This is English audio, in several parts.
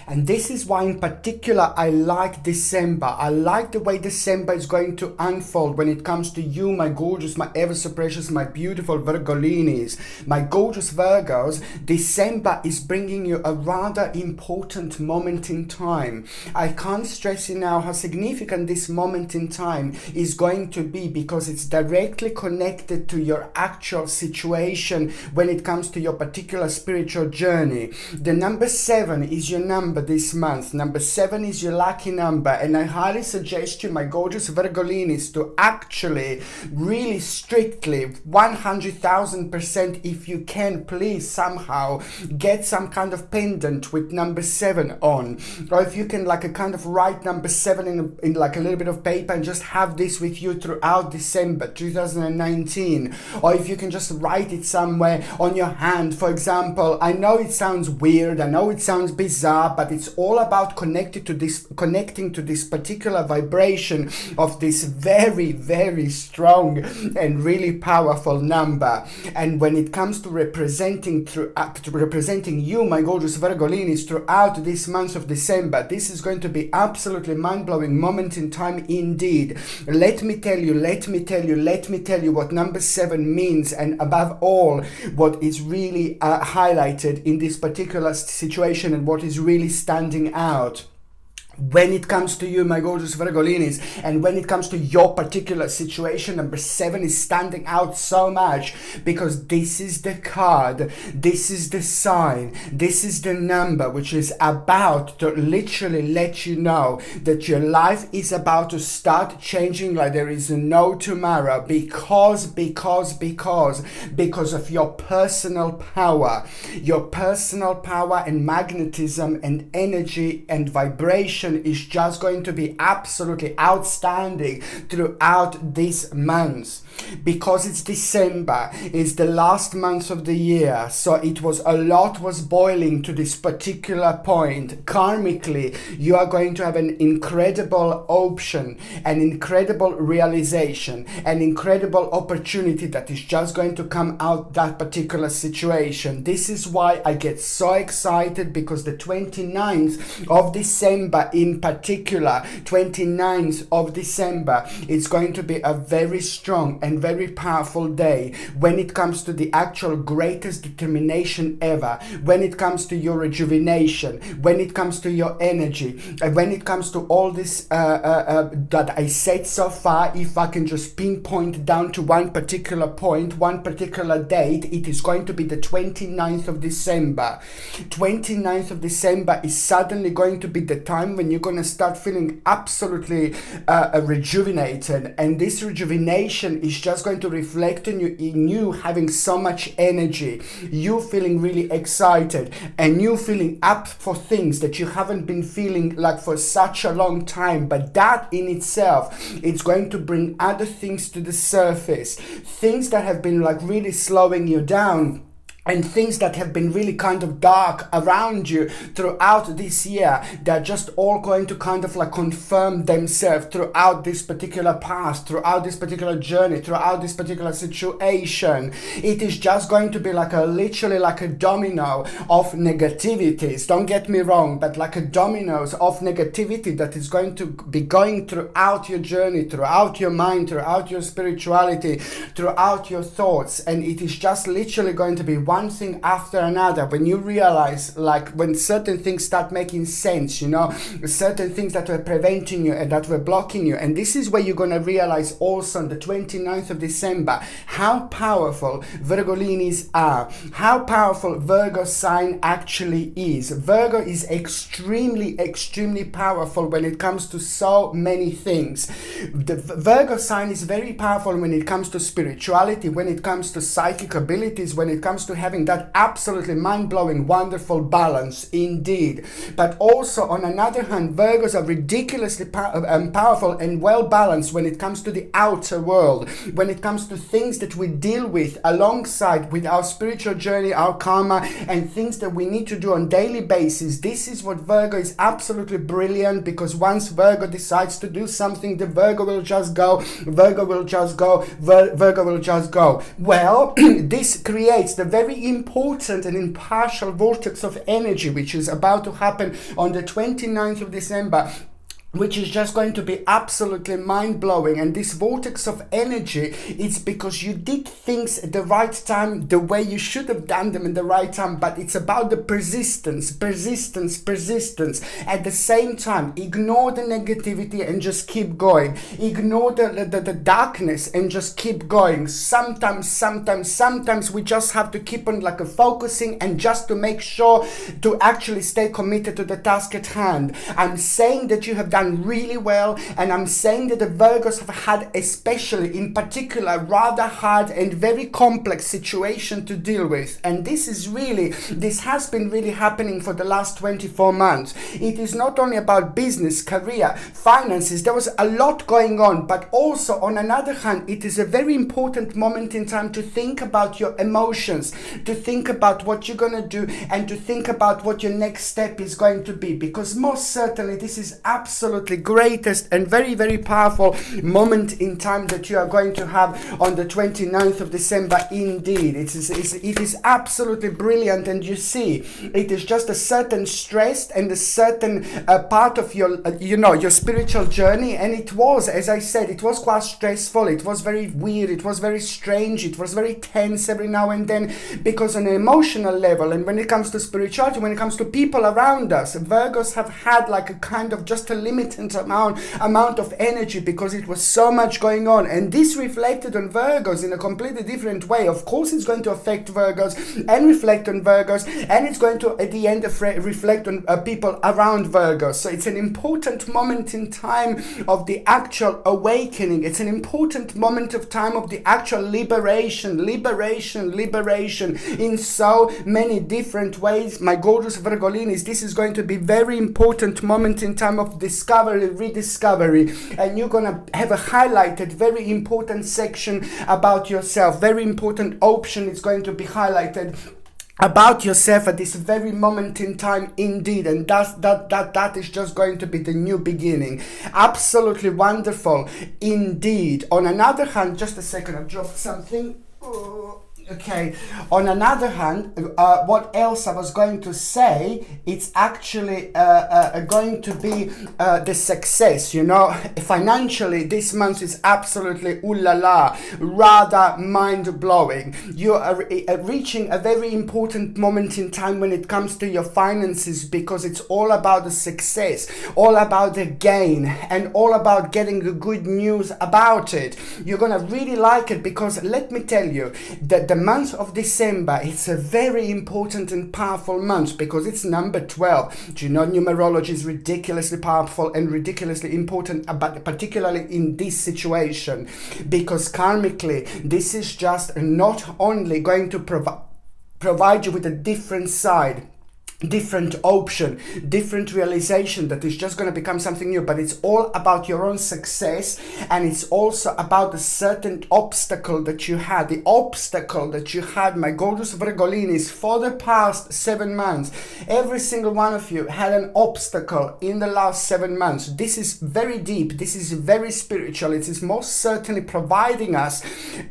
And this is why in particular I like December. I like the way December is going to unfold when it comes to you, my gorgeous, my ever so precious, my beautiful Virgolinis, my gorgeous Virgos. December is bringing you a rather important moment in time. I can't stress enough how significant this moment in time is going to be, because it's directly connected to your actual situation when it comes to your particular spiritual journey. The number 7 is your number this month. Number 7 is your lucky number, and I highly suggest you, my gorgeous Virgolinis, to actually really strictly 100,000%, if you can, please somehow get some kind of pendant with number 7 on, or if you can like a kind of write number 7 in like a little bit of paper and just have this with you throughout December 2019, or if you can just write it somewhere on your hand, for example. I know it sounds weird, I know it sounds bizarre, but it's all about connecting to this particular vibration of this very, very strong and really powerful number. And when it comes to representing you, my gorgeous Virgolinis, throughout this month of December, this is going to be absolutely mind-blowing moment in time indeed. Let me tell you what number 7 means, and above all, what is really highlighted in this particular situation and what is really standing out. When it comes to you, my gorgeous Virgolinis, and when it comes to your particular situation, number 7 is standing out so much because this is the card, this is the sign, this is the number which is about to literally let you know that your life is about to start changing like there is no tomorrow, because of your personal power and magnetism and energy and vibration is just going to be absolutely outstanding throughout this month. Because it's December, it's the last month of the year, so a lot was boiling to this particular point. Karmically, you are going to have an incredible option, an incredible realization, an incredible opportunity that is just going to come out that particular situation. This is why I get so excited, because the 29th of December in particular, 29th of December, is going to be a very strong and very powerful day when it comes to the actual greatest determination ever, when it comes to your rejuvenation, when it comes to your energy, and when it comes to all this that I said so far. If I can just pinpoint down to one particular point, one particular date, it is going to be the 29th of December. 29th of December is suddenly going to be the time when you're going to start feeling absolutely rejuvenated, and this rejuvenation is just going to reflect on you, in you having so much energy, you feeling really excited, and you feeling up for things that you haven't been feeling like for such a long time. But that in itself, it's going to bring other things to the surface, things that have been like really slowing you down, and things that have been really kind of dark around you throughout this year. They're just all going to kind of like confirm themselves throughout this particular past, throughout this particular journey, throughout this particular situation. It is just going to be like literally like a domino of negativities. Don't get me wrong, but like a dominoes of negativity that is going to be going throughout your journey, throughout your mind, throughout your spirituality, throughout your thoughts. And it is just literally going to be one thing after another. When you realize, like, when certain things start making sense, you know, certain things that were preventing you and that were blocking you. And this is where you're going to realize also on the 29th of December how powerful Virgolinis are, how powerful Virgo sign actually is. Virgo is extremely powerful when it comes to so many things. The Virgo sign is very powerful when it comes to spirituality, when it comes to psychic abilities, when it comes to having that absolutely mind-blowing, wonderful balance indeed. But also, on another hand, Virgos are ridiculously powerful and well-balanced when it comes to the outer world, when it comes to things that we deal with alongside with our spiritual journey, our karma, and things that we need to do on daily basis. This is what Virgo is absolutely brilliant, because once Virgo decides to do something, the Virgo will just go, Virgo will just go, Virgo will just go. Well, this creates the very very important and impartial vortex of energy, which is about to happen on the 29th of December, which is just going to be absolutely mind-blowing. And this vortex of energy, it's because you did things at the right time, the way you should have done them in the right time, but it's about the persistence. At the same time, ignore the negativity and just keep going. Ignore the darkness and just keep going. Sometimes we just have to keep on like focusing and just to make sure to actually stay committed to the task at hand. I'm saying that you have done really well, and I'm saying that the Virgos have had, especially in particular, rather hard and very complex situation to deal with. And this has been really happening for the last 24 months. It is not only about business, career, finances. There was a lot going on, but also on another hand, it is a very important moment in time to think about your emotions, to think about what you're going to do, and to think about what your next step is going to be, because most certainly this is absolutely greatest and very, very powerful moment in time that you are going to have on the 29th of December. Indeed, it is absolutely brilliant. And you see, it is just a certain stress and a certain part of your your spiritual journey. And it was, as I said, it was quite stressful. It was very weird. It was very strange. It was very tense every now and then, because on an emotional level, and when it comes to spirituality, when it comes to people around us, Virgos have had like a kind of just a limited amount of energy, because it was so much going on. And this reflected on Virgos in a completely different way. Of course, it's going to affect Virgos and reflect on Virgos, and it's going to at the end reflect on people around Virgos. So it's an important moment in time of the actual awakening. It's an important moment of time of the actual liberation in so many different ways. My gorgeous Virgolinis, this is going to be very important moment in time of discovery, rediscovery, and you're gonna have a highlighted very important section about yourself. Very important option is going to be highlighted about yourself at this very moment in time. Indeed, and that is just going to be the new beginning. Absolutely wonderful indeed. On another hand, just a second, I've dropped something. Okay, on another hand, what else I was going to say, it's actually going to be the success, financially this month is absolutely ooh la la, rather mind-blowing. You are reaching a very important moment in time when it comes to your finances, because it's all about the success, all about the gain, and all about getting the good news about it. You're gonna really like it, because let me tell you that the month of December, it's a very important and powerful month, because it's number 12. Do you know numerology is ridiculously powerful and ridiculously important, but particularly in this situation, because karmically this is just not only going to provide you with a different side, different option, different realization that is just going to become something new, but it's all about your own success, and it's also about the certain obstacle that you had, my gorgeous Virgolinis, for the past 7 months. Every single one of you had an obstacle in the last 7 months. This is very deep, this is very spiritual. It is most certainly providing us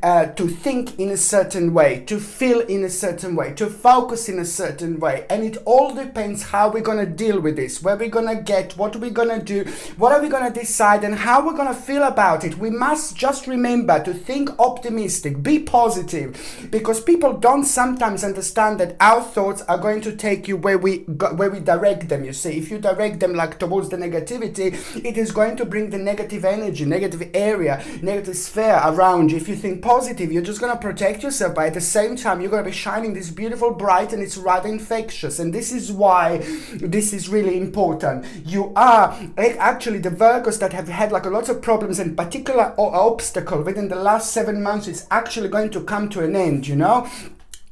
to think in a certain way, to feel in a certain way, to focus in a certain way, and it all depends how we're going to deal with this, where we're going to get, what we're going to do, what are we going to decide, and how we're going to feel about it. We must just remember to think optimistic, be positive, because people don't sometimes understand that our thoughts are going to take you where we direct them. You see, if you direct them like towards the negativity, it is going to bring the negative energy, negative area, negative sphere around you. If you think positive, you're just going to protect yourself, but at the same time you're going to be shining this beautiful bright, and it's rather infectious. And this is why this is really important. You are actually the Virgos that have had like a lot of problems and particular obstacle within the last 7 months. It's actually going to come to an end,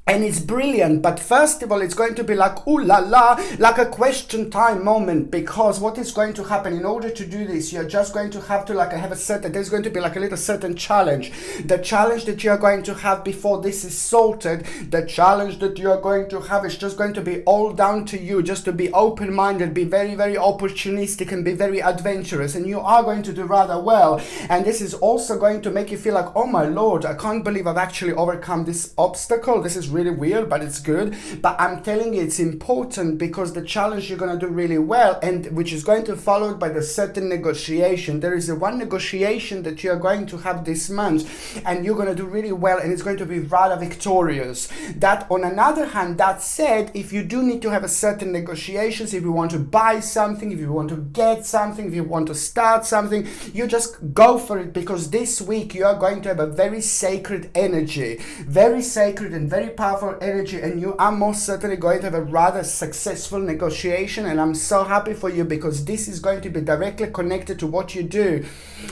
And it's brilliant, but first of all, it's going to be like, ooh la la, like a question time moment, because what is going to happen in order to do this, you're just going to have to there's going to be like a little certain challenge. The challenge that you're going to have before this is sorted, the challenge that you're going to have is just going to be all down to you, just to be open-minded, be very, very opportunistic, and be very adventurous, and you are going to do rather well. And this is also going to make you feel like, oh my Lord, I can't believe I've actually overcome this obstacle. This is really really weird, but it's good. But I'm telling you, it's important because the challenge you're going to do really well, and which is going to follow by the certain negotiation. There is a one negotiation that you're going to have this month, and you're going to do really well, and it's going to be rather victorious. That on another hand, that said, if you do need to have a certain negotiations, if you want to buy something, if you want to get something, if you want to start something, you just go for it, because this week you are going to have a very sacred energy, very sacred and very powerful energy, and you are most certainly going to have a rather successful negotiation. And I'm so happy for you, because this is going to be directly connected to what you do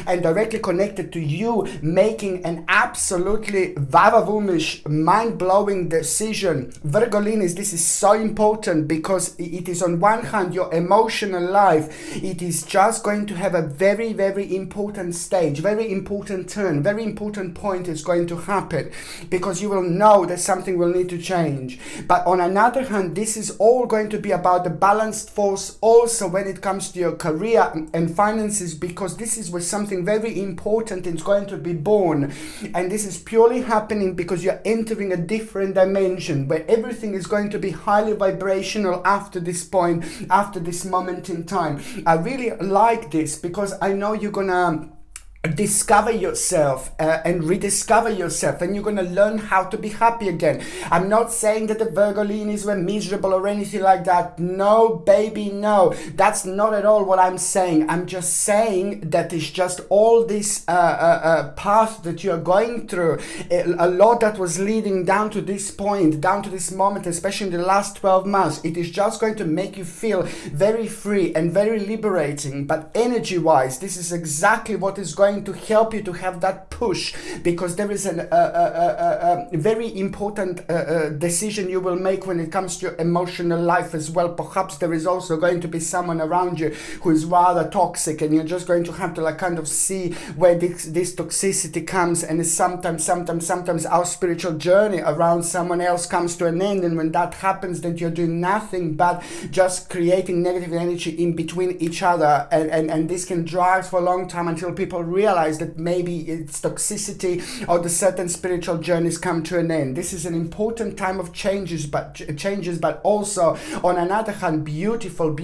and directly connected to you making an absolutely vavavoom-ish, mind-blowing decision. Virgolinis, this is so important, because it is on one hand your emotional life, it is just going to have a very, very important stage, very important turn, very important point is going to happen, because you will know that something will need to change. But on another hand, this is all going to be about the balanced force also when it comes to your career and finances, because this is where something very important is going to be born. And this is purely happening because you're entering a different dimension where everything is going to be highly vibrational after this point, after this moment in time. I really like this, because I know you're gonna discover yourself and rediscover yourself, and you're going to learn how to be happy again. I'm not saying that the Virgolinis were miserable or anything like that. No, baby, no. That's not at all what I'm saying. I'm just saying that it's just all this path that you're going through, a lot that was leading down to this point, down to this moment, especially in the last 12 months. It is just going to make you feel very free and very liberating. But energy-wise, this is exactly what is going to help you to have that push, because there is a very important decision you will make when it comes to your emotional life as well. Perhaps there is also going to be someone around you who is rather toxic, and you're just going to have to like kind of see where this toxicity comes. And sometimes our spiritual journey around someone else comes to an end, and when that happens, then you're doing nothing but just creating negative energy in between each other, and this can drag for a long time until people realize that maybe it's toxicity or the certain spiritual journeys come to an end. This is an important time of changes, but also on another hand, beautiful.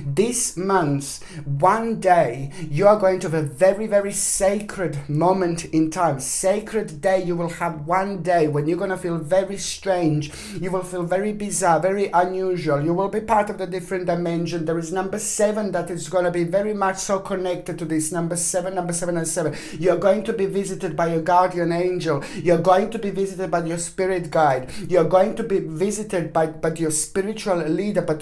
This month, one day, you are going to have a very, very sacred moment in time. Sacred day you will have one day when you're going to feel very strange. You will feel very bizarre, very unusual. You will be part of the different dimension. There is number 7 that is going to be very much so connected to this number 7 and 7. You're going to be visited by your guardian angel. You're going to be visited by your spirit guide. You're going to be visited by your spiritual leader, by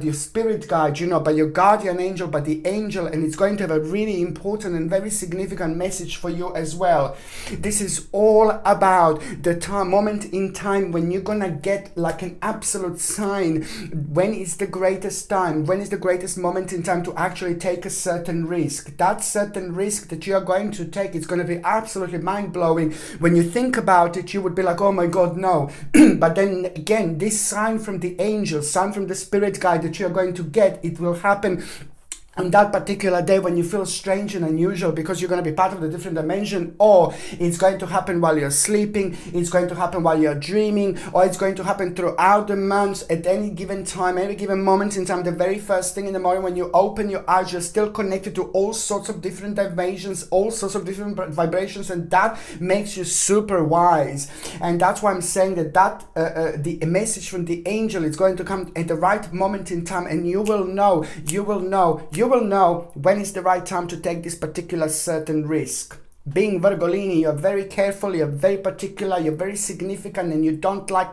your spirit guide, by your guardian angel, by the angel, and it's going to have a really important and very significant message for you as well. This is all about the moment in time when you're gonna get like an absolute sign. When is the greatest time? When is the greatest moment in time to actually take a certain risk? That certain risk that you are going to take, it's going to be absolutely mind-blowing. When you think about it, you would be like, oh my God, no. But then again, this sign from the angel, sign from the spirit guide that you're going to get, it will happen on that particular day when you feel strange and unusual, because you're going to be part of the different dimension, or it's going to happen while you're sleeping, it's going to happen while you're dreaming, or it's going to happen throughout the month at any given time, any given moment in time. The very first thing in the morning when you open your eyes, you're still connected to all sorts of different dimensions, all sorts of different vibrations, and that makes you super wise. And that's why I'm saying that the message from the angel is going to come at the right moment in time, and you will know when is the right time to take this particular certain risk. Being Virgolini, you're very careful, you're very particular, you're very significant, and you don't like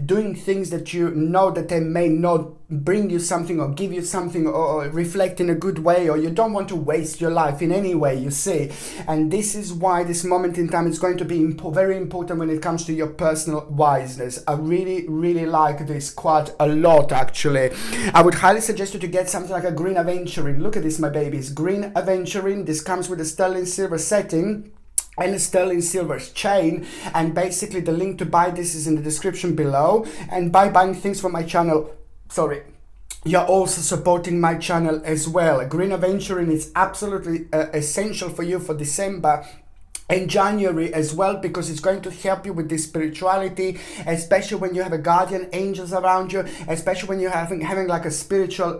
doing things that you know that they may not bring you something or give you something or reflect in a good way, or you don't want to waste your life in any way, you see. And this is why this moment in time is going to be very important when it comes to your personal wiseness. I really like this quite a lot, actually. I would highly suggest you to get something like a green aventurine. Look at this, my babies. Green aventurine. This comes with a sterling silver setting and a sterling silver chain, and basically the link to buy this is in the description below. And by buying things from my channel, you're also supporting my channel as well. Green aventurine is absolutely essential for you for December. in January as well, because it's going to help you with this spirituality, especially when you have a guardian angels around you, especially when you're having like a spiritual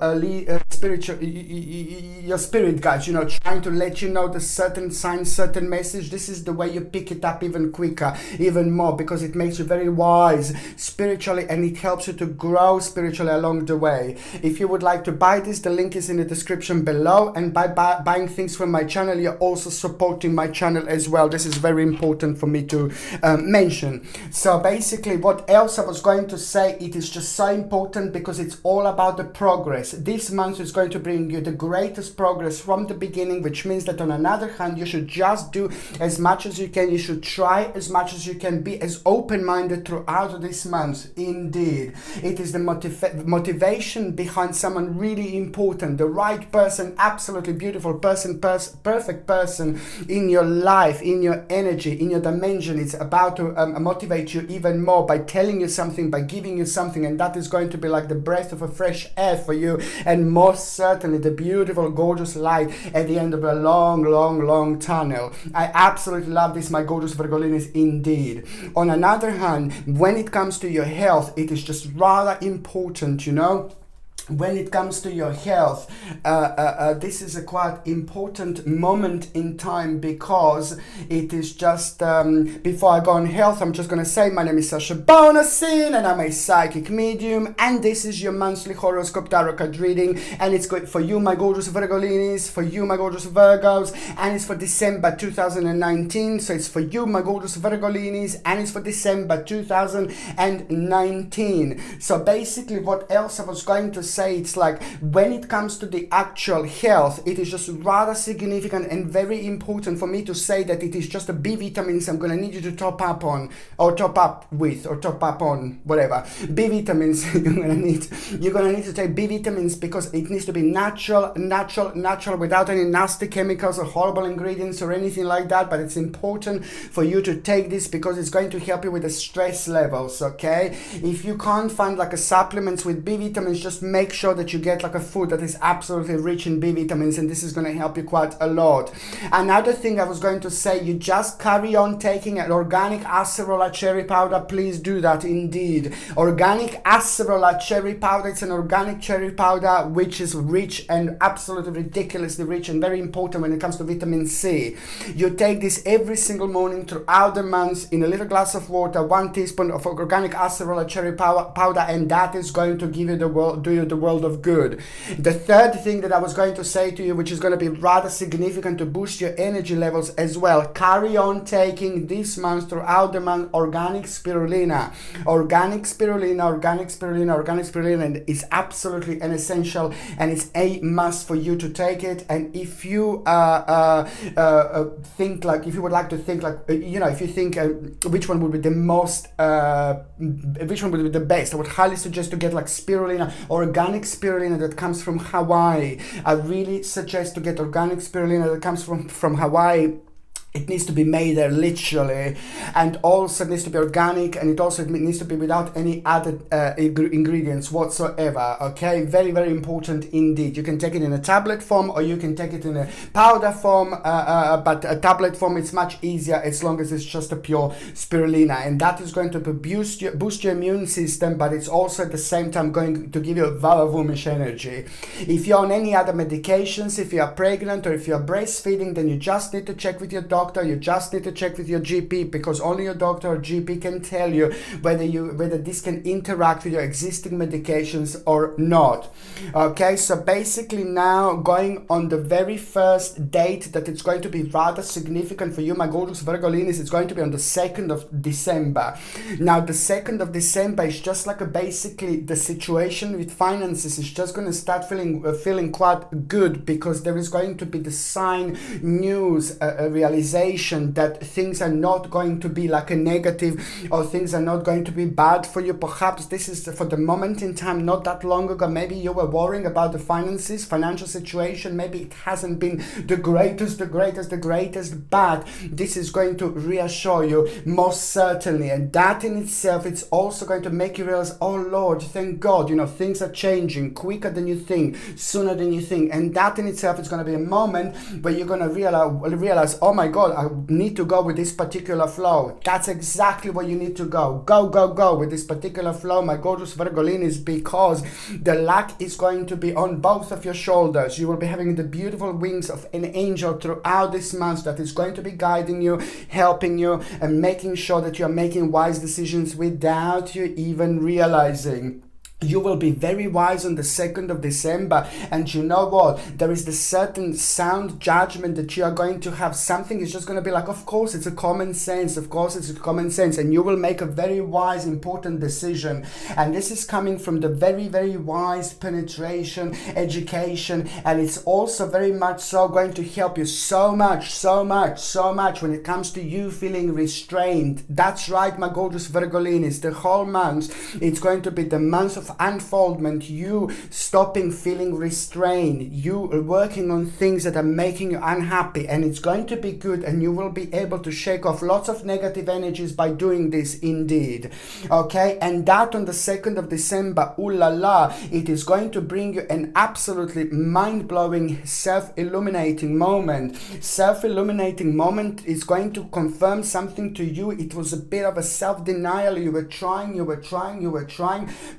your spirit guides, you know, trying to let you know the certain signs, certain message. This is the way you pick it up even quicker, even more, because it makes you very wise spiritually, and it helps you to grow spiritually along the way. If you would like to buy this, the link is in the description below, and by buying things from my channel, you're also supporting my channel as well. This is very important for me to mention. So basically, what else I was going to say, it is just so important because it's all about the progress. This month is going to bring you the greatest progress from the beginning, which means that on another hand, you should just do as much as you can. You should try as much as you can, be as open-minded throughout this month. Indeed, it is the motivation behind someone really important, the right person, absolutely beautiful person, perfect person in your life, in your energy, in your dimension. It's about to motivate you even more by telling you something, by giving you something, and that is going to be like the breath of a fresh air for you, and most certainly the beautiful, gorgeous light at the end of a long tunnel. I absolutely love this, my gorgeous Virgolinis, indeed. On another hand, when it comes to your health, it is just rather important, you know. When it comes to your health, this is a quite important moment in time, because it is just, before I go on health, I'm just going to say my name is Sasha Bonasin, and I'm a psychic medium, and this is your monthly horoscope tarot card reading, and it's good for you, my gorgeous Virgolinis, for you, my gorgeous Virgos, and it's for December 2019, so it's for you, my gorgeous Virgolinis, and it's for December 2019. So basically, what else I was going to say, it's like when it comes to the actual health, it is just rather significant and very important for me to say that it is just the B vitamins I'm going to need you to top up on, or top up with, or top up on, whatever. B vitamins you're going to need to take B vitamins, because it needs to be natural, without any nasty chemicals or horrible ingredients or anything like that. But it's important for you to take this because it's going to help you with the stress levels, okay? If you can't find like a supplements with B vitamins, just make sure that you get like a food that is absolutely rich in B vitamins, and this is going to help you quite a lot. Another thing I was going to say, you just carry on taking an organic acerola cherry powder. Please do that, indeed. Organic acerola cherry powder, it's an organic cherry powder which is rich and absolutely ridiculously rich and very important when it comes to vitamin C. You take this every single morning throughout the month in a little glass of water, 1 teaspoon of organic acerola cherry powder, and that is going to give you the world of good. The third thing that I was going to say to you, which is going to be rather significant to boost your energy levels as well, carry on taking this month throughout the month organic spirulina. Organic spirulina is absolutely an essential, and it's a must for you to take it. And if you think like, if you would like to think like, you know, if you think which one would be the most, which one would be the best, I would highly suggest to get like spirulina, organic spirulina that comes from Hawaii. I really suggest to get organic spirulina that comes from Hawaii. It needs to be made there literally, and also it needs to be organic, and it also needs to be without any added ingredients whatsoever, okay? Very, very important indeed. You can take it in a tablet form, or you can take it in a powder form, but a tablet form is much easier as long as it's just a pure spirulina, and that is going to boost your immune system, but it's also at the same time going to give you a vavavoom-ish energy. If you're on any other medications, if you are pregnant or if you're breastfeeding, then you just need to check with your doctor. You just need to check with your GP, because only your doctor or GP can tell you whether this can interact with your existing medications or not. Okay, so basically now going on the very first date that it's going to be rather significant for you, my gorgeous Virgolinis, it's going to be on the 2nd of December. Now the 2nd of December is just like basically the situation with finances is just going to start feeling quite good, because there is going to be the sign, news, realization that things are not going to be like a negative, or things are not going to be bad for you. Perhaps this is for the moment in time, not that long ago. Maybe you were worrying about the financial situation. Maybe it hasn't been the greatest, but this is going to reassure you most certainly. And that in itself, it's also going to make you realize, oh Lord, thank God, you know, things are changing quicker than you think, sooner than you think. And that in itself is going to be a moment where you're going to realize, oh my God, God, I need to go with this particular flow. That's exactly where you need to go. Go with this particular flow, my gorgeous Virgolinis, because the luck is going to be on both of your shoulders. You will be having the beautiful wings of an angel throughout this month that is going to be guiding you, helping you, and making sure that you're making wise decisions without you even realizing. You will be very wise on the 2nd of December, and you know what? There is the certain sound judgment that you are going to have. Something is just going to be like, of course, it's a common sense. Of course, it's a common sense. And you will make a very wise, important decision. And this is coming from the very, very wise penetration, education. And it's also very much so going to help you so much when it comes to you feeling restrained. That's right, my gorgeous Virgolinis. The whole month, it's going to be the month of unfoldment, you stopping feeling restrained, you working on things that are making you unhappy, and it's going to be good, and you will be able to shake off lots of negative energies by doing this indeed. Okay, and that on the 2nd of December, ooh la la, it is going to bring you an absolutely mind-blowing self-illuminating moment. Self-illuminating moment is going to confirm something to you. It was a bit of a self-denial. You were trying,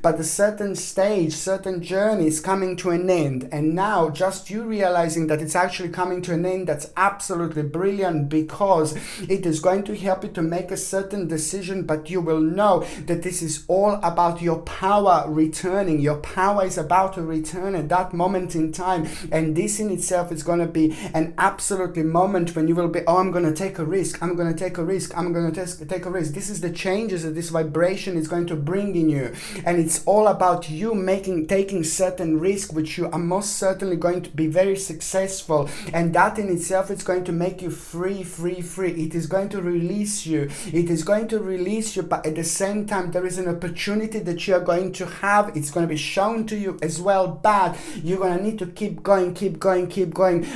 but the certain stage, certain journey is coming to an end, and now just you realizing that it's actually coming to an end, that's absolutely brilliant, because it is going to help you to make a certain decision, but you will know that this is all about your power returning. Your power is about to return at that moment in time, and this in itself is going to be an absolutely moment when you will be, oh, I'm going to take a risk, I'm going to take a risk. This is the changes that this vibration is going to bring in you, and it's all about you taking certain risk, which you are most certainly going to be very successful, and that in itself is going to make you free. It is going to release you, but at the same time there is an opportunity that you are going to have. It's going to be shown to you as well, but you're going to need to keep going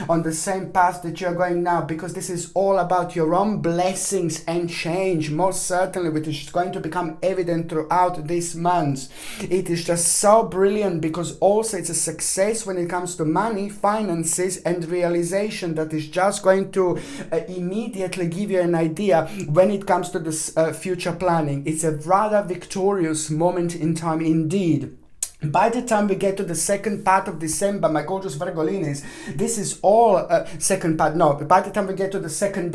on the same path that you're going now, because this is all about your own blessings and change, most certainly, which is going to become evident throughout this month. It is just so brilliant, because also it's a success when it comes to money, finances, and realization that is just going to immediately give you an idea when it comes to this future planning. It's a rather victorious moment in time indeed. By the time we get to the second part of December, my gorgeous Virgolinis, this is all by the time we get to the second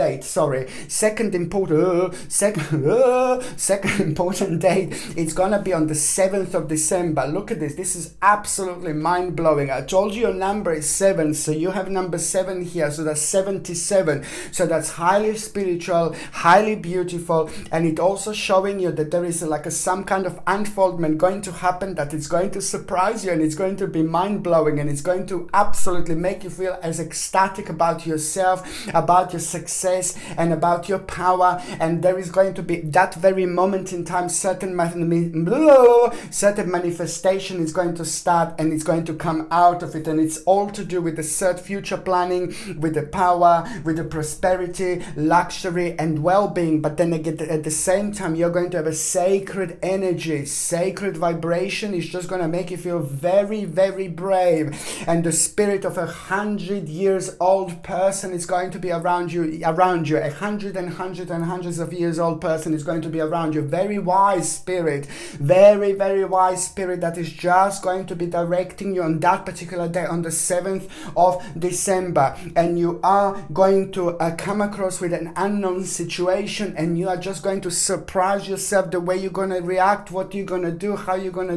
important date, it's gonna be on the 7th of December. Look at this. This is absolutely mind-blowing. I told you your number is 7, so you have number 7 here, so that's 77. So that's highly spiritual, highly beautiful, and it also showing you that there is some kind of unfoldment going to happen, that it's going to surprise you, and it's going to be mind-blowing, and it's going to absolutely make you feel as ecstatic about yourself, about your success, and about your power. And there is going to be that very moment in time, certain manifestation is going to start, and it's going to come out of it, and it's all to do with the future planning, with the power, with the prosperity, luxury, and well-being. But then again, at the same time, you're going to have a sacred energy, sacred vibration is just going to make you feel very, very brave, and the spirit of 100 years old person is going to be around you. 100 and hundreds of years old person is going to be around you. Very wise spirit, very, very wise spirit that is just going to be directing you on that particular day, on the 7th of December. And you are going to come across with an unknown situation, and you are just going to surprise yourself the way you're going to react, what you're going to do, how you're going to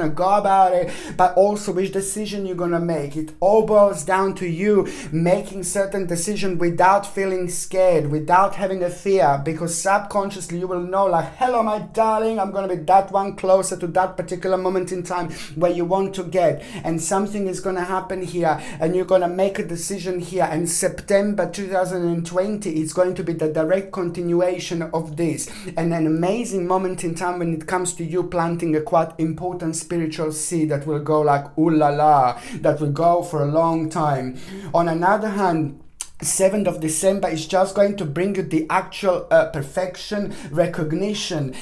go about it, but also which decision you're going to make. It all boils down to you making certain decision without feeling scared, without having a fear, because subconsciously you will know, hello my darling, I'm going to be that one closer to that particular moment in time where you want to get, and something is going to happen here, and you're going to make a decision here, and September 2020 is going to be the direct continuation of this, and an amazing moment in time when it comes to you planting a quite important spiritual seed that will go ooh la la, that will go for a long time. On another hand, 7th of December is just going to bring you the actual perfection, recognition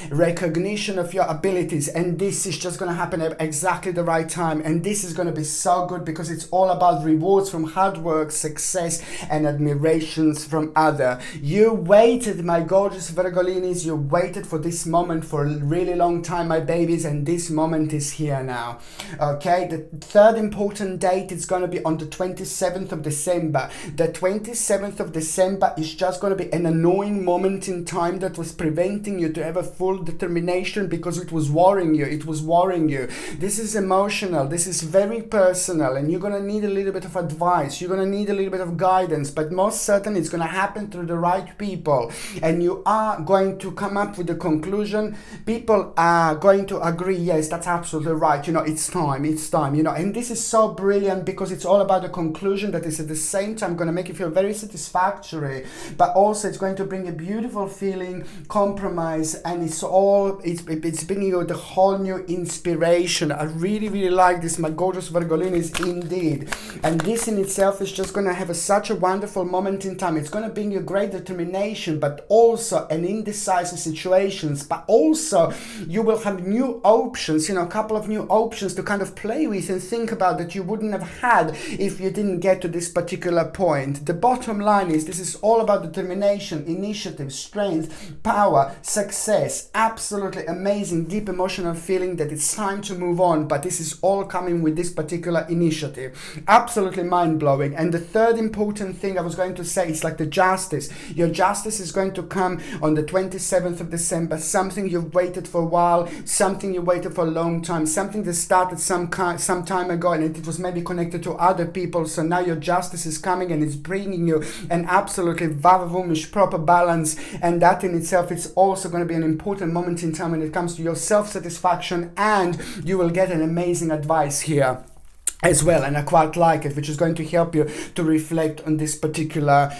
of your abilities, and this is just going to happen at exactly the right time, and this is going to be so good because it's all about rewards from hard work, success, and admirations from other. You waited, my gorgeous Virgolinis, you waited for this moment for a really long time, my babies, and this moment is here now. Okay, the third important date is going to be on the 27th of December. The 27th of December is just going to be an annoying moment in time that was preventing you to have a full determination because it was worrying you. This is emotional. This is very personal, and you're going to need a little bit of advice. You're going to need a little bit of guidance, but most certainly it's going to happen through the right people, and you are going to come up with a conclusion. People are going to agree, yes, that's absolutely right. It's time, and this is so brilliant because it's all about the conclusion that is at the same time going to make you feel very satisfactory, but also it's going to bring a beautiful feeling, compromise, and it's bringing you the whole new inspiration. I really, really like this, my gorgeous Virgolinis, indeed. And this in itself is just going to have such a wonderful moment in time. It's going to bring you great determination, but also an indecisive situations, but also you will have new options, a couple of new options to kind of play with and think about that you wouldn't have had if you didn't get to this particular point. The bottom line is this is all about determination, initiative, strength, power, success, absolutely amazing, deep emotional feeling that it's time to move on, but this is all coming with this particular initiative. Absolutely mind-blowing. And the third important thing I was going to say is like the justice. Your justice is going to come on the 27th of December, something you've waited for a while, something you waited for a long time, something that started some time ago and it was maybe connected to other people, so now your justice is coming and it's bringing you an absolutely vavavumish proper balance, and that in itself is also going to be an important moment in time when it comes to your self-satisfaction, and you will get an amazing advice here as well, and I quite like it, which is going to help you to reflect on this particular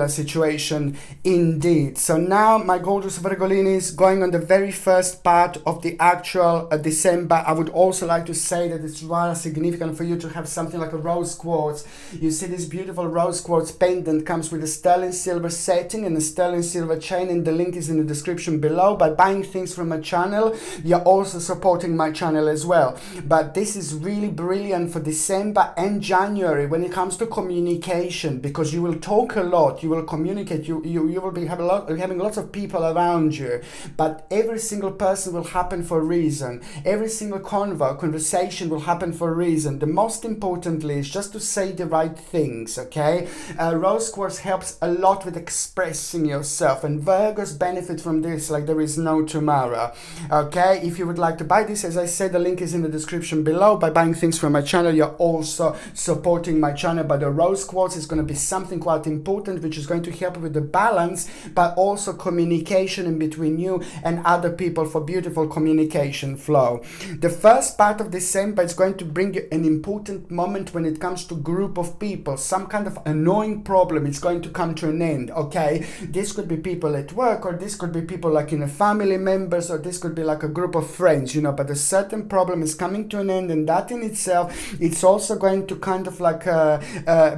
situation indeed. So now, my gorgeous Virgolinis, going on the very first part of the actual December, I would also like to say that it's rather significant for you to have something like a rose quartz. You see this beautiful rose quartz pendant comes with a sterling silver setting and a sterling silver chain, and the link is in the description below. By buying things from my channel, you're also supporting my channel as well. But this is really brilliant for December and January when it comes to communication, because you will talk a lot, you will communicate, you will be having lots of people around you, but every single person will happen for a reason. Every single conversation will happen for a reason. The most importantly is just to say the right things, okay? Rose quartz helps a lot with expressing yourself, and Virgos benefit from this like there is no tomorrow, okay? If you would like to buy this, as I said, the link is in the description below. By buying things from my channel, you're also supporting my channel. But the rose quartz is going to be something quite important, which is going to help with the balance, but also communication in between you and other people for beautiful communication flow. The first part of December is going to bring you an important moment when it comes to group of people. Some kind of annoying problem is going to come to an end, okay? This could be people at work, or this could be people like in a family members, or this could be like a group of friends, but a certain problem is coming to an end, and that in itself, it's also going to kind of like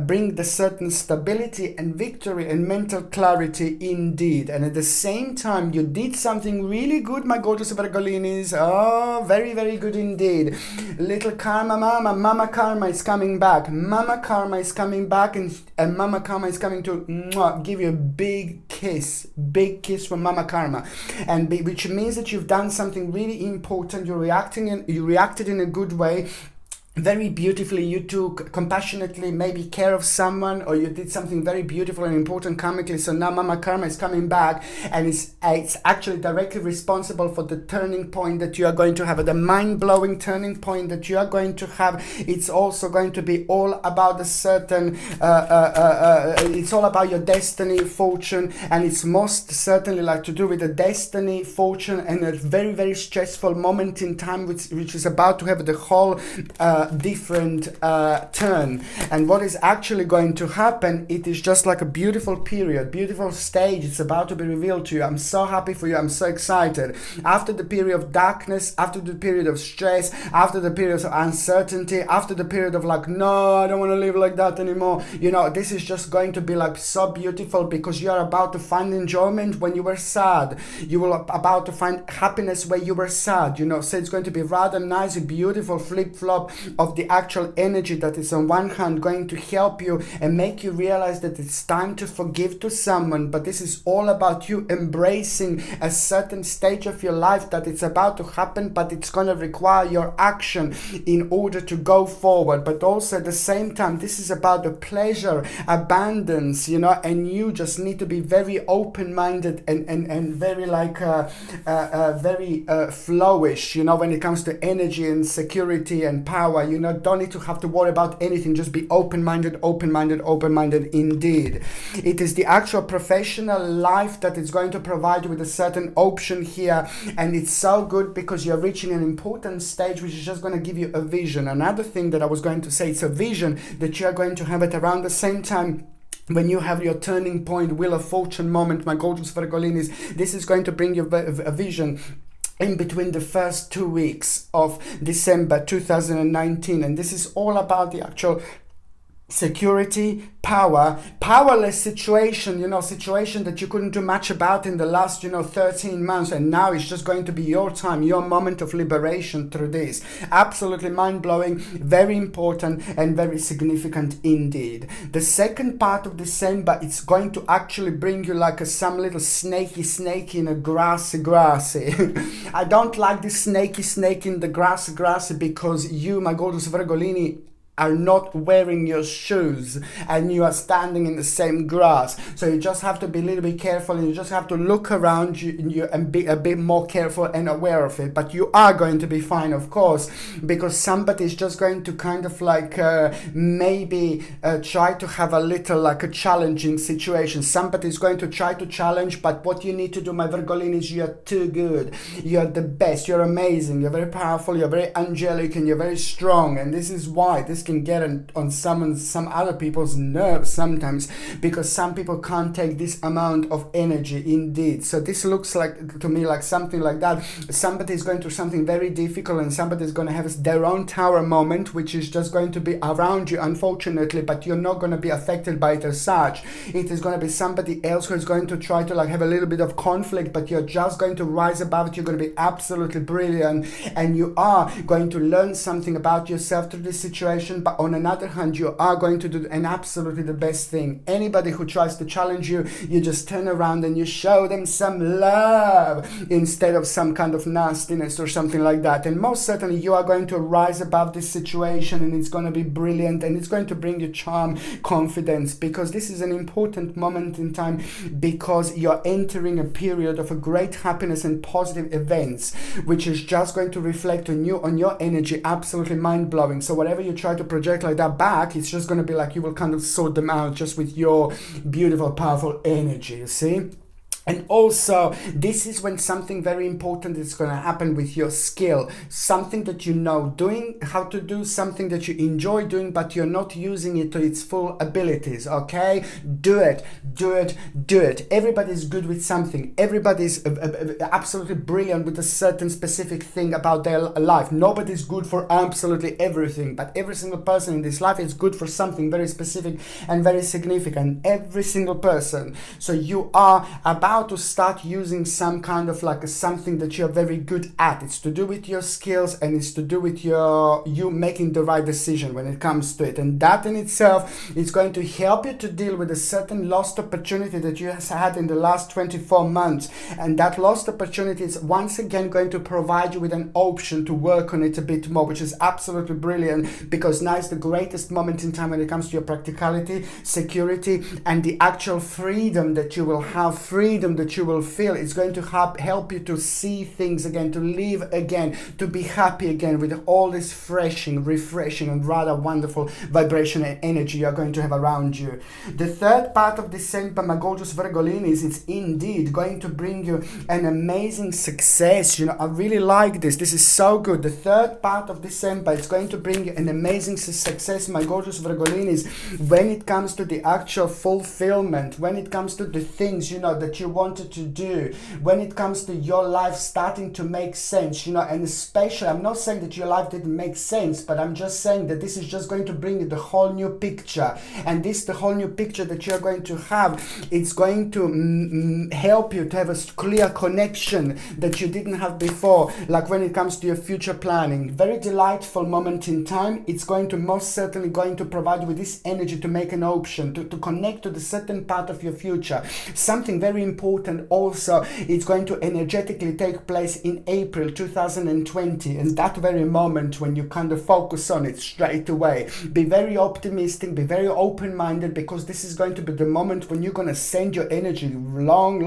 bring the certain stability and victory and mental clarity indeed. And at the same time, you did something really good, my gorgeous Virgolinis. Oh, very, very good indeed. Little karma mama karma is coming back. Mama karma is coming back, and mama karma is coming to give you a big kiss from mama karma, and which means that you've done something really important. You reacted in a good way, very beautifully. You took compassionately maybe care of someone, or you did something very beautiful and important karmically. So now mama karma is coming back, and it's actually directly responsible for the turning point that you are going to have, the mind-blowing turning point that you are going to have. It's also going to be all about a certain it's all about your destiny, fortune, and it's most certainly like to do with the destiny, fortune, and a very, very stressful moment in time which is about to have the whole different turn. And what is actually going to happen, it is just like a beautiful period, beautiful stage. It's about to be revealed to you. I'm so happy for you. I'm so excited. After the period of darkness, after the period of stress, after the period of uncertainty, after the period of like, no, I don't want to live like that anymore. You know, this is just going to be like so beautiful, because you are about to find enjoyment when you were sad. You will about to find happiness where you were sad, you know. So it's going to be rather nice, a beautiful flip-flop of the actual energy that is on one hand going to help you and make you realize that it's time to forgive to someone. But this is all about you embracing a certain stage of your life that it's about to happen, but it's going to require your action in order to go forward. But also at the same time, this is about the pleasure, abundance, you know, and you just need to be very open-minded and very like very flowish, you know, when it comes to energy and security and power. You know, don't need to have to worry about anything. Just be open-minded, open-minded, open-minded indeed. It is the actual professional life that is going to provide you with a certain option here, and it's so good because you're reaching an important stage which is just going to give you a vision. Another thing that I was going to say, it's a vision that you're going to have at around the same time when you have your turning point, Wheel of Fortune moment, my gorgeous Virgolinis. This is going to bring you a vision in between the first 2 weeks of December 2019, and this is all about the actual security, power, powerless situation, you know, situation that you couldn't do much about in the last, you know, 13 months, and now it's just going to be your time, your moment of liberation through this. Absolutely mind-blowing, very important and very significant indeed. The second part of December, it's going to actually bring you like some little snaky in a grassy. I don't like this snake in the grassy because you, my gorgeous Virgolini, are not wearing your shoes and you are standing in the same grass. So you just have to be a little bit careful, and you just have to look around you and be a bit more careful and aware of it. But you are going to be fine, of course, because somebody is just going to kind of like maybe try to have a little like a challenging situation. Somebody is going to try to challenge, but what you need to do, my Virgolini, is you're too good. You're the best. You're amazing. You're very powerful. You're very angelic, and you're very strong. And this is why this can get on some other people's nerves sometimes, because some people can't take this amount of energy indeed. So this looks like to me like something like that. Somebody is going through something very difficult, and somebody is going to have their own tower moment, which is just going to be around you, unfortunately, but you're not going to be affected by it as such. It is going to be somebody else who is going to try to like have a little bit of conflict, but you're just going to rise above it. You're going to be absolutely brilliant, and you are going to learn something about yourself through this situation. But on another hand, you are going to do an absolutely the best thing. Anybody who tries to challenge you, you just turn around and you show them some love instead of some kind of nastiness or something like that. And most certainly you are going to rise above this situation, and it's going to be brilliant, and it's going to bring you charm, confidence, because this is an important moment in time, because you're entering a period of a great happiness and positive events, which is just going to reflect on you, on your energy. Absolutely mind-blowing. So whatever you try to project like that back, it's just going to be like you will kind of sort them out just with your beautiful, powerful energy, you see? And also, this is when something very important is going to happen with your skill. Something that you know doing, how to do, something that you enjoy doing, but you're not using it to its full abilities, okay? Do it. Everybody's good with something. Everybody's absolutely brilliant with a certain specific thing about their life. Nobody's good for absolutely everything, but every single person in this life is good for something very specific and very significant. Every single person. So you are about to start using some kind of like something that you're very good at. It's to do with your skills, and it's to do with you making the right decision when it comes to it. And that in itself is going to help you to deal with a certain lost opportunity that you have had in the last 24 months. And that lost opportunity is once again going to provide you with an option to work on it a bit more, which is absolutely brilliant, because now is the greatest moment in time when it comes to your practicality, security, and the actual freedom that you will have. Freedom freedom that you will feel. It's going to help you to see things again, to live again, to be happy again with all this refreshing and rather wonderful vibration and energy you're going to have around you. The third part of December, my gorgeous Virgolinis, it's indeed going to bring you an amazing success. You know, I really like this. This is so good. The third part of December, it's going to bring you an amazing success, my gorgeous Virgolinis, when it comes to the actual fulfillment, when it comes to the things, you know, that you wanted to do, when it comes to your life starting to make sense, you know, and especially, I'm not saying that your life didn't make sense, but I'm just saying that this is just going to bring you the whole new picture. And the whole new picture that you're going to have, it's going to help you to have a clear connection that you didn't have before, like when it comes to your future planning. Very delightful moment in time. It's going to most certainly going to provide you with this energy to make an option, to connect to the certain part of your future. Something very important also, it's going to energetically take place in April 2020, and that very moment when you kind of focus on it straight away. Be very optimistic, be very open-minded, because this is going to be the moment when you're going to send your energy long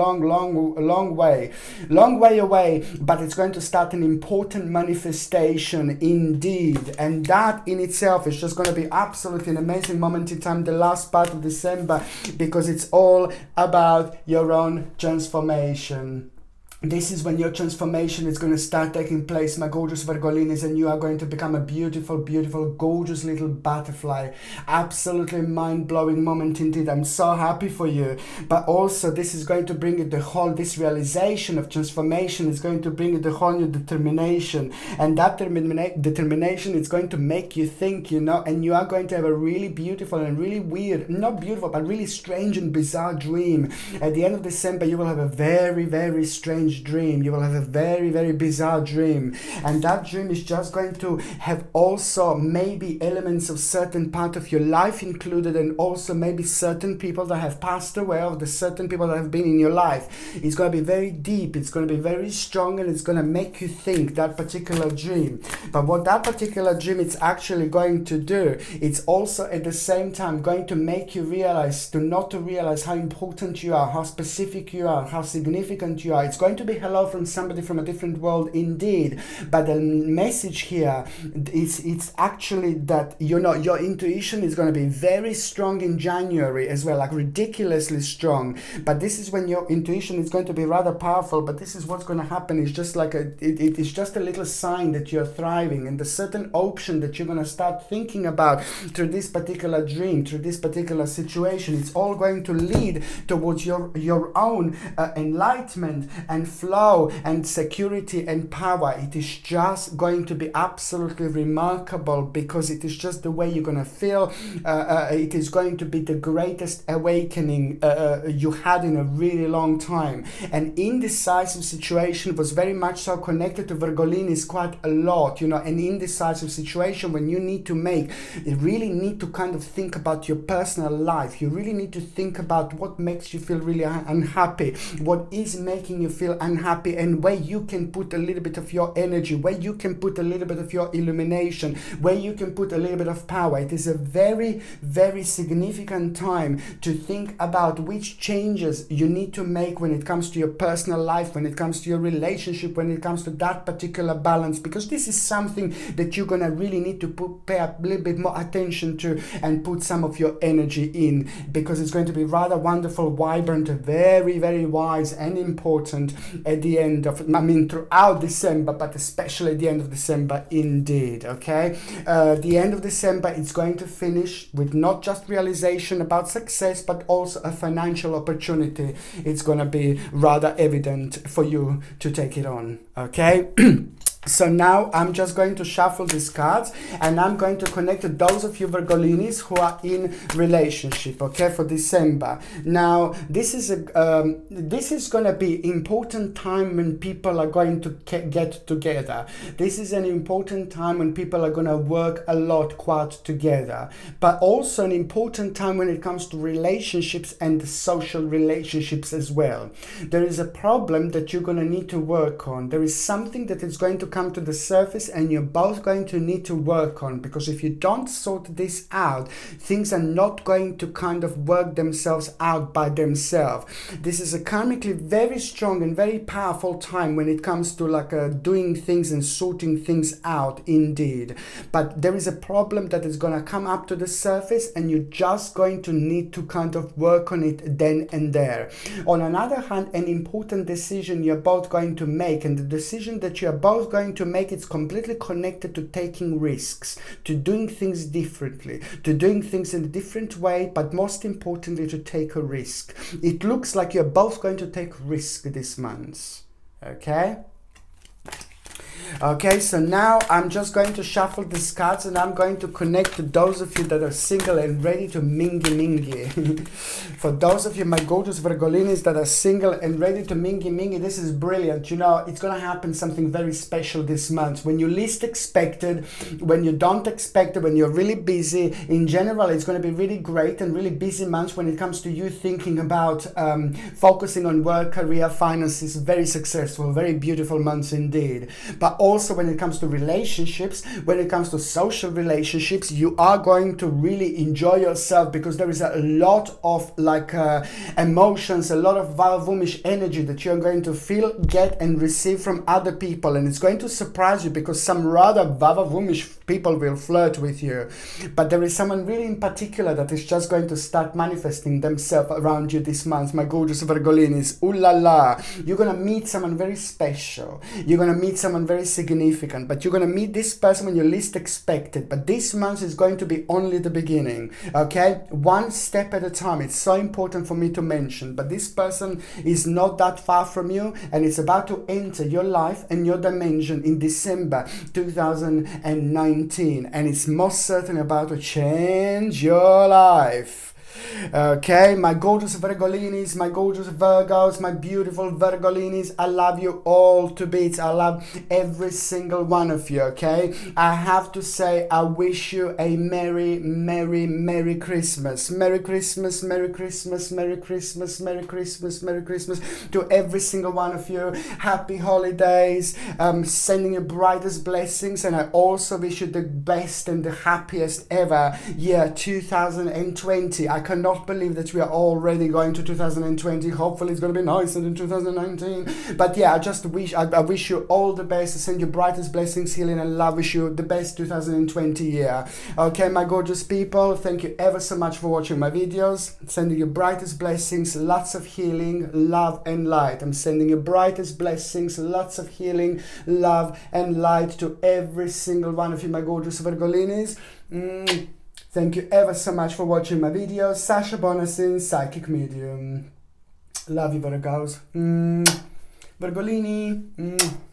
way away, but it's going to start an important manifestation indeed. And that in itself is just going to be absolutely an amazing moment in time, the last part of December, because it's all about your own transformation. This is when your transformation is going to start taking place, my gorgeous Virgolinis, and you are going to become a beautiful, beautiful, gorgeous little butterfly. Absolutely mind-blowing moment indeed. I'm so happy for you. But also, this is going to bring you this realization of transformation is going to bring you the whole new determination. And that determination is going to make you think, you know, and you are going to have a really beautiful and really weird, not beautiful, but really strange and bizarre dream. At the end of December, you will have a very, very strange dream. You will have a very, very bizarre dream, and that dream is just going to have also maybe elements of certain part of your life included, and also maybe certain people that have passed away, or the certain people that have been in your life. It's going to be very deep, it's going to be very strong, and it's going to make you think, that particular dream. But what that particular dream is actually going to do, it's also at the same time going to make you realize, not to realize how important you are, how specific you are, how significant you are. It's going to be hello from somebody from a different world indeed, but the message here is, it's actually that, you know, your intuition is going to be very strong in January as well, like ridiculously strong. But this is when your intuition is going to be rather powerful. But this is what's going to happen. It's just like it is just a little sign that you're thriving, and the certain option that you're going to start thinking about through this particular dream, through this particular situation, it's all going to lead towards your own enlightenment and flow and security and power. It is just going to be absolutely remarkable, because it is just the way you're going to feel. It is going to be the greatest awakening you had in a really long time. And indecisive situation was very much so connected to Virgolinis quite a lot, you know. An indecisive situation when you really need to kind of think about your personal life. You really need to think about what makes you feel really unhappy, what is making you feel unhappy, and where you can put a little bit of your energy, where you can put a little bit of your illumination, where you can put a little bit of power. It is a very, very significant time to think about which changes you need to make when it comes to your personal life, when it comes to your relationship, when it comes to that particular balance, because this is something that you're gonna really need to pay a little bit more attention to and put some of your energy in, because it's going to be rather wonderful, vibrant, very, very wise and important at the end of, throughout December, but especially at the end of December indeed, okay? The end of December, it's going to finish with not just realization about success, but also a financial opportunity. It's going to be rather evident for you to take it on, okay? So now I'm just going to shuffle these cards, and I'm going to connect to those of you Virgolinis who are in relationship, okay, for December. Now, this is going to be important time when people are going to get together. This is an important time when people are going to work a lot quite together, but also an important time when it comes to relationships and social relationships as well. There is a problem that you're going to need to work on. There is something that is going to come to the surface and you're both going to need to work on, because if you don't sort this out, things are not going to kind of work themselves out by themselves. This is a karmically very strong and very powerful time when it comes to like doing things and sorting things out indeed. But there is a problem that is going to come up to the surface and you're just going to need to kind of work on it then and there. On another hand, an important decision you're both going to make, and the decision that you're both going to make, it's completely connected to taking risks, to doing things differently, to doing things in a different way, but most importantly to take a risk. It looks like you're both going to take risk this month. Okay, so now I'm just going to shuffle these cards and I'm going to connect to those of you that are single and ready to mingy. For those of you, my gorgeous Virgolinis, that are single and ready to mingy, this is brilliant. You know, it's going to happen something very special this month. When you least expect it, when you don't expect it, when you're really busy, in general, it's going to be really great and really busy months when it comes to you thinking about focusing on work, career, finances. Very successful, very beautiful months indeed. But also when it comes to relationships, when it comes to social relationships, you are going to really enjoy yourself, because there is a lot of like emotions, a lot of Vavavoom-ish energy that you're going to feel, get and receive from other people, and it's going to surprise you because some rather Vavavoom-ish people will flirt with you, but there is someone really in particular that is just going to start manifesting themselves around you this month, my gorgeous Virgolinis. Ooh la la, you're gonna meet someone very special, you're gonna meet someone very significant, but you're gonna meet this person when you least expect it. But this month is going to be only the beginning, okay? One step at a time. It's so important for me to mention, but this person is not that far from you, and it's about to enter your life and your dimension in December 2019, and it's most certainly about to change your life. Okay, my gorgeous Virgolinis, my gorgeous Virgos, my beautiful Virgolinis, I love you all to bits. I love every single one of you, okay? I have to say, I wish you a Merry, Merry, Merry Christmas. Merry Christmas, Merry Christmas, Merry Christmas, Merry Christmas, Merry Christmas to every single one of you. Happy holidays, sending you brightest blessings, and I also wish you the best and the happiest ever year 2020. I cannot believe that we are already going to 2020. Hopefully it's going to be nicer than 2019. But yeah, I just wish, I wish you all the best. I send you brightest blessings, healing and love. Wish you the best 2020 year. Okay, my gorgeous people, thank you ever so much for watching my videos. Sending you brightest blessings, lots of healing, love and light. I'm sending you brightest blessings, lots of healing, love and light to every single one of you, my gorgeous Virgolinis. Thank you ever so much for watching my videos. Sasha Bonasin, Psychic Medium. Love you, Virgos. Virgolini.